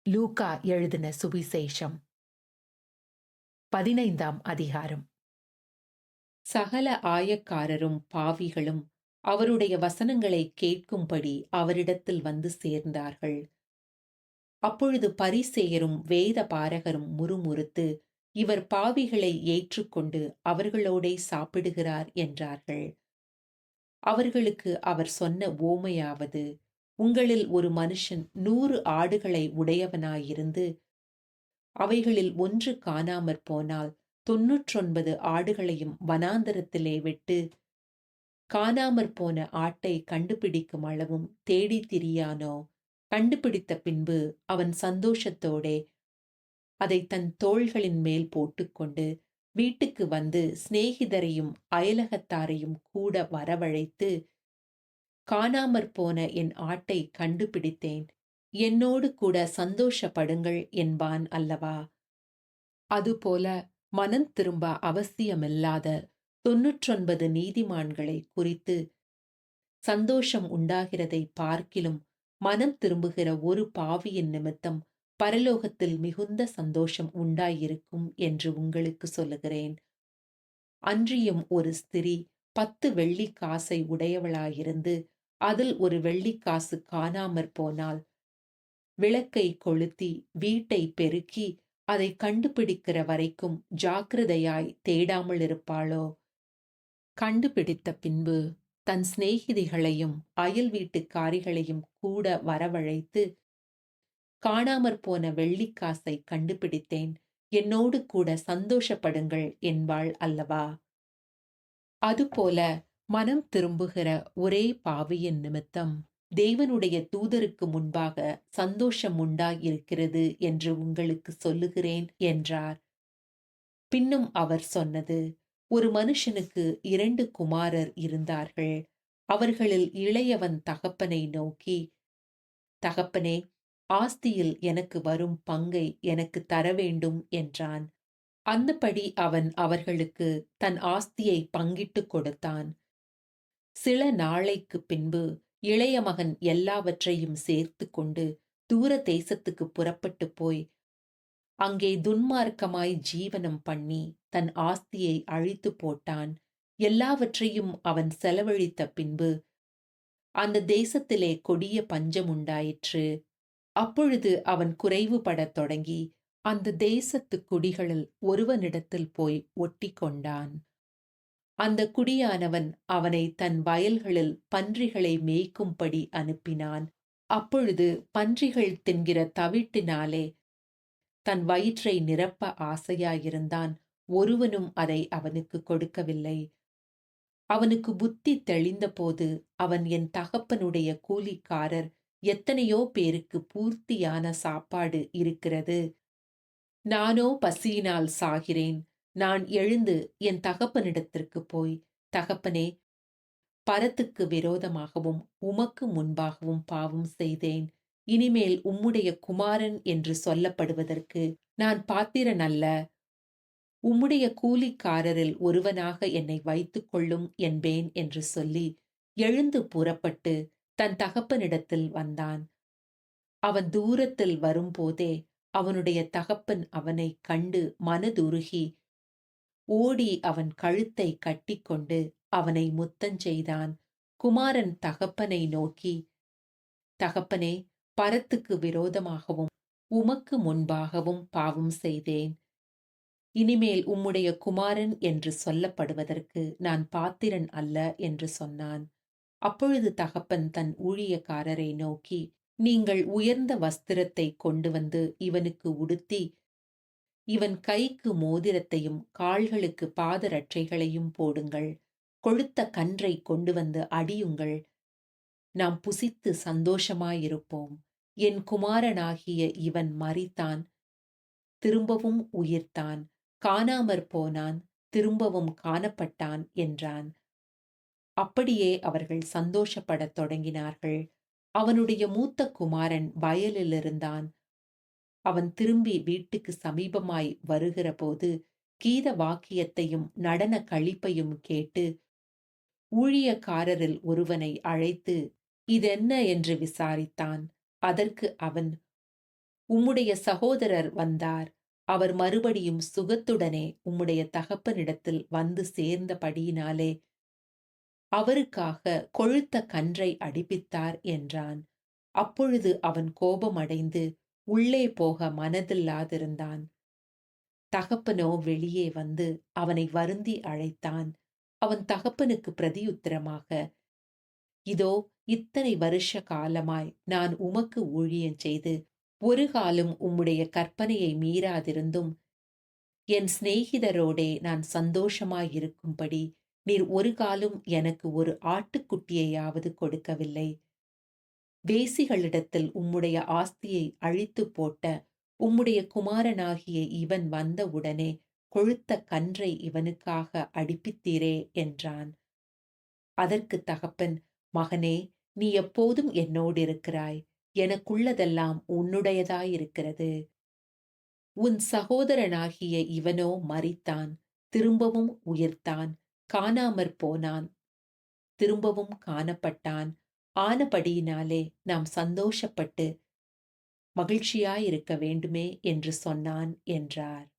லூக்கா எழுதின சுவிசேஷம் 15ஆம் அதிகாரம். சகல ஆயக்காரரும் பாவிகளும் அவருடைய வசனங்களை கேட்கும்படி அவரிடத்தில் வந்து சேர்ந்தார்கள். அப்பொழுது பரிசேயரும் வேத பாரகரும் முறுமுறுத்து, இவர் பாவிகளை ஏற்றுக்கொண்டு அவர்களோடே சாப்பிடுகிறார் என்றார்கள். அவர்களுக்கு அவர் சொன்ன ஓமையாவது, உங்களில் ஒரு மனுஷன் 100 ஆடுகளை உடையவனாயிருந்து அவைகளில் ஒன்று காணாமற் போனால் 99 ஆடுகளையும் வனாந்தரத்திலே விட்டு காணாமற் போன ஆட்டை கண்டுபிடிக்கும் அளவும் தேடித் திரியானோ? கண்டுபிடித்த பின்பு அவன் சந்தோஷத்தோடே அதை தன் தோள்களின் மேல் போட்டுக்கொண்டு வீட்டுக்கு வந்து சிநேகிதரையும் அயலகத்தாரையும் கூட வரவழைத்து, காணாமற் போன என் ஆட்டை கண்டுபிடித்தேன், என்னோடு கூட சந்தோஷப்படுங்கள் என்பான் அல்லவா? அதுபோல மனம் திரும்ப அவசியமில்லாத 99 நீதிமான்களை குறித்து சந்தோஷம் உண்டாகிறதை பார்க்கிலும் மனம் திரும்புகிற ஒரு பாவியின் நிமித்தம் பரலோகத்தில் மிகுந்த சந்தோஷம் உண்டாயிருக்கும் என்று உங்களுக்கு சொல்லுகிறேன். அன்றியும் ஒரு ஸ்திரீ 10 வெள்ளிக் காசை உடையவளாயிருந்து அதில் ஒரு வெள்ளிக்காசு காணாமற் போனால் விளக்கை கொளுத்தி வீட்டை பெருக்கி அதை கண்டுபிடிக்கிற வரைக்கும் ஜாக்கிரதையாய் தேடாமல் இருப்பாளோ? கண்டுபிடித்த பின்பு தன் சிநேகிதிகளையும் அயல் வீட்டுக்காரிகளையும் கூட வரவழைத்து, காணாமற் போன வெள்ளிக்காசை கண்டுபிடித்தேன், என்னோடு கூட சந்தோஷப்படுங்கள் என்பாள் அல்லவா? அதுபோல மனம் திரும்புகிற ஒரே பாவியின் நிமித்தம் தேவனுடைய தூதருக்கு முன்பாக சந்தோஷம் உண்டாயிருக்கிறது என்று உங்களுக்கு சொல்லுகிறேன் என்றார். பின்னும் அவர் சொன்னது, ஒரு மனுஷனுக்கு 2 குமாரர் இருந்தார்கள். அவர்களில் இளையவன் தகப்பனை நோக்கி, தகப்பனே, ஆஸ்தியில் எனக்கு வரும் பங்கை எனக்கு தரவேண்டும் என்றான். அந்தபடி அவன் அவர்களுக்கு தன் ஆஸ்தியை பங்கிட்டுக் கொடுத்தான். சில நாளைக்குப் பின்பு இளைய மகன் எல்லாவற்றையும் சேர்த்து கொண்டு தூர தேசத்துக்கு புறப்பட்டு போய் அங்கே துன்மார்க்கமாய் ஜீவனம் பண்ணி தன் ஆஸ்தியை அழித்து போட்டான். எல்லாவற்றையும் அவன் செலவழித்த பின்பு அந்த தேசத்திலே கொடிய பஞ்சம் உண்டாயிற்று. அப்பொழுது அவன் குறைவுபடத் தொடங்கி அந்த தேசத்து குடிகளில் ஒருவனிடத்தில் போய் ஒட்டிக் கொண்டான். அந்த குடியானவன் அவனை தன் வயல்களில் பன்றிகளை மேய்க்கும்படி அனுப்பினான். அப்பொழுது பன்றிகள் தின்கிற தவிட்டினாலே தன் வயிற்றை நிரப்ப ஆசையாயிருந்தான். ஒருவனும் அதை அவனுக்கு கொடுக்கவில்லை. அவனுக்கு புத்தி தெளிந்தபோது அவன், என் தகப்பனுடைய கூலிக்காரர் எத்தனையோ பேருக்கு பூர்த்தியான சாப்பாடு இருக்கிறது, நானோ பசியினால் சாகிறேன். நான் எழுந்து என் தகப்பனிடத்திற்கு போய், தகப்பனே, பரத்துக்கு விரோதமாகவும் உமக்கு முன்பாகவும் பாவம் செய்தேன். இனிமேல் உம்முடைய குமாரன் என்று சொல்லப்படுவதற்கு நான் பாத்திரன் அல்ல. உம்முடைய கூலிக்காரரில் ஒருவனாக என்னை வைத்துக் கொள்ளும் என்பேன் என்று சொல்லி எழுந்து புறப்பட்டு தன் தகப்பனிடத்தில் வந்தான். அவன் தூரத்தில் வரும்போதே அவனுடைய தகப்பன் அவனைக் கண்டு மனதுருகி ஓடி அவன் கழுத்தை கட்டிக்கொண்டு அவனை முத்தஞ்செய்தான். குமாரன் தகப்பனை நோக்கி, தகப்பனே, பரத்துக்கு விரோதமாகவும் உமக்கு முன்பாகவும் பாவம் செய்தேன். இனிமேல் உம்முடைய குமாரன் என்று சொல்லப்படுவதற்கு நான் பாத்திரன் அல்ல என்று சொன்னான். அப்பொழுது தகப்பன் தன் ஊழியக்காரரை நோக்கி, நீங்கள் உயர்ந்த வஸ்திரத்தை கொண்டு வந்து இவனுக்கு உடுத்தி, இவன் கைக்கு மோதிரத்தையும் கால்களுக்கு பாதரட்சைகளையும் போடுங்கள். கொழுத்த கன்றை கொண்டு வந்து அடியுங்கள். நாம் புசித்து சந்தோஷமாயிருப்போம். என் குமாரனாகிய இவன் மரித்தான், திரும்பவும் உயிர்த்தான், காணாமற் போனான், திரும்பவும் காணப்பட்டான் என்றான். அப்படியே அவர்கள் சந்தோஷப்படத் தொடங்கினார்கள். அவனுடைய மூத்த குமாரன் வயலிலிருந்தான். அவன் திரும்பி வீட்டுக்கு சமீபமாய் வருகிறபோது கீத வாக்கியத்தையும் நடன களிப்பையும் கேட்டு ஊழியக்காரரில் ஒருவனை அழைத்து இதென்ன என்று விசாரித்தான். அதற்கு அவன், உம்முடைய சகோதரர் வந்தார். அவர் மறுபடியும் சுகத்துடனே உம்முடைய தகப்பனிடத்தில் வந்து சேர்ந்தபடியினாலே அவருக்காக கொழுத்த கன்றை அடிப்பித்தார் என்றான். அப்பொழுது அவன் கோபமடைந்து உள்ளே போக மனதில்லாதிருந்தான். தகப்பனோ வெளியே வந்து அவனை வருந்தி அழைத்தான். அவன் தகப்பனுக்கு பிரதியுத்தரமாக, இதோ இத்தனை வருஷ காலமாய் நான் உமக்கு ஊழியம் செய்து ஒரு காலும் உம்முடைய கற்பனையை மீறாதிருந்தும் என் சிநேகிதரோடே நான் சந்தோஷமாயிருக்கும்படி நீர் ஒரு காலும் எனக்கு ஒரு ஆட்டுக்குட்டியையாவது கொடுக்கவில்லை. வேசிகளிடத்தில் உம்முடைய ஆஸ்தியை அழித்துப் போட்ட உம்முடைய குமாரனாகிய இவன் வந்தவுடனே கொழுத்த கன்றை இவனுக்காக அடிப்பித்தீரே என்றான். அதற்குத் தகப்பன், மகனே, நீ எப்போதும் என்னோடிருக்கிறாய். எனக்குள்ளதெல்லாம் உன்னுடையதாயிருக்கிறது. உன் சகோதரனாகிய இவனோ மரித்தான், திரும்பவும் உயிர்த்தான், காணாமற் போனான், திரும்பவும் காணப்பட்டான். ஆனபடியினாலே நாம் சந்தோஷப்பட்டு மகிழ்ச்சியாயிருக்க வேண்டுமே என்று சொன்னான் என்றார்.